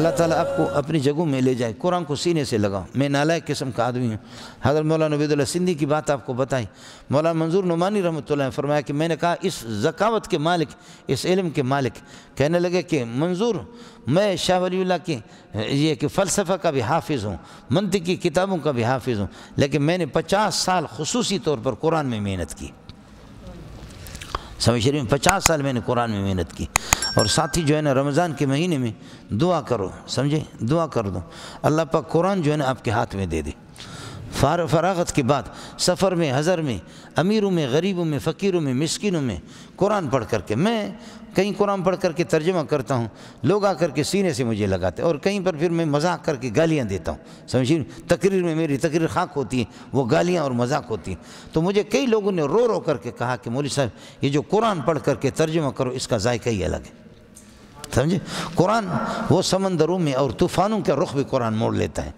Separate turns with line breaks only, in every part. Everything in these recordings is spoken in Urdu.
اللہ تعالیٰ آپ کو اپنی جگہوں میں لے جائے. قرآن کو سینے سے لگاؤ. میں نالائق قسم کا آدمی ہوں. حضرت مولانا عبید اللہ سندھی کی بات آپ کو بتائی. مولانا منظور نعمانی رحمۃ اللہ نے فرمایا کہ میں نے کہا اس ذکاوت کے مالک، اس علم کے مالک کہنے لگے کہ منظور میں شاہ ولی اللہ کی یہ کہ فلسفہ کا بھی حافظ ہوں، منطقی کتابوں کا بھی حافظ ہوں، لیکن میں نے 50 سال خصوصی طور پر قرآن میں محنت کی. سمجھ رہے ہیں؟ 50 سال میں نے قرآن میں محنت کی. اور ساتھی جو ہے نا رمضان کے مہینے میں دعا کرو، سمجھے، دعا کر دو اللہ پاک قرآن جو ہے نا آپ کے ہاتھ میں دے دے. فراغت کے بعد سفر میں، حضر میں، امیروں میں، غریبوں میں، فقیروں میں، مسکینوں میں قرآن پڑھ کر کے، میں کہیں قرآن پڑھ کر کے ترجمہ کرتا ہوں، لوگ آ کر کے سینے سے مجھے لگاتے، اور کہیں پر پھر میں مذاق کر کے گالیاں دیتا ہوں. سمجھیے، تقریر میں میری تقریر خاک ہوتی ہے، وہ گالیاں اور مذاق ہوتی ہیں. تو مجھے کئی لوگوں نے رو رو کر کے کہا کہ مولوی صاحب یہ جو قرآن پڑھ کر کے ترجمہ کرو اس کا ذائقہ ہی الگ ہے. سمجھے، قرآن وہ سمندروں میں اور طوفانوں کا رخ بھی قرآن موڑ لیتا ہے.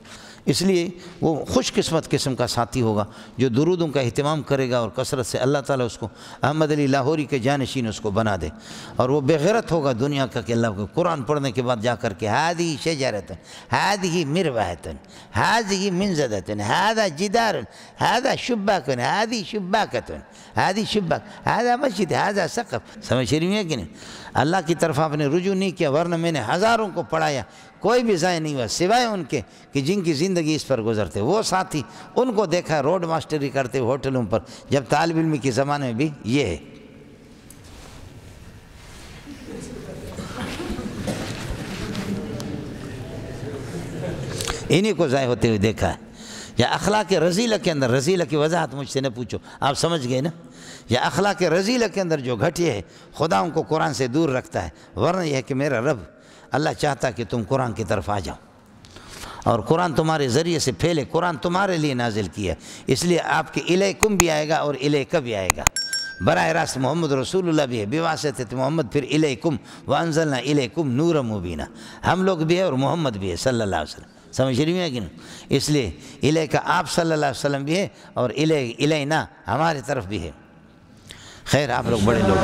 اس لیے وہ خوش قسمت قسم کا ساتھی ہوگا جو درودوں کا اہتمام کرے گا، اور کثرت سے اللہ تعالیٰ اس کو احمد علی لاہوری کے جانشین اس کو بنا دے. اور وہ بے غیرت ہوگا دنیا کا کہ اللہ کو قرآن پڑھنے کے بعد جا کر کے ہادی شجرۃ، ہادی مروۃ، ہادی منضدۃ، ہذا جدار، ہذا شباک، ہادی شباکۃ، ہادی شباک، ہذا مسجد، ہذا سقف. سمجھ رہی ہیں کہ نہیں؟ اللہ کی طرف آپ نے رجوع نہیں کیا، ورنہ میں نے ہزاروں کو پڑھایا، کوئی بھی ضائع نہیں ہوا سوائے ان کے کہ جن کی زندگی اس پر گزرتے. وہ ساتھی ان کو دیکھا روڈ ماسٹری کرتے ہوٹلوں پر، جب طالب علم کے زمانے میں بھی یہ ہے. انہی کو ضائع ہوتے ہوئے دیکھا ہے. یا اخلاق رذیلہ کے اندر، رذیلہ کی وضاحت مجھ سے نہ پوچھو، آپ سمجھ گئے نا. یا اخلاق رذیلہ کے اندر جو گھٹیا ہے، خدا ان کو قرآن سے دور رکھتا ہے. ورنہ یہ ہے کہ میرا رب اللہ چاہتا کہ تم قرآن کی طرف آ جاؤ اور قرآن تمہارے ذریعے سے پھیلے. قرآن تمہارے لیے نازل کیا، اس لیے آپ کے الیکم بھی آئے گا اور الیک بھی آئے گا. براہ راست محمد رسول اللہ بھی ہے، بواسطہ محمد، پھر الیکم وانزلنا الیکم نورا مبینا. ہم لوگ بھی ہے اور محمد بھی ہے صلی اللہ علیہ وسلم. سمجھ رہی ہیں کہ نہیں؟ اس لیے الیک آپ صلی اللہ علیہ وسلم بھی ہے، اور الینا ہمارے طرف بھی ہے. خیر، آپ لوگ بڑے لوگ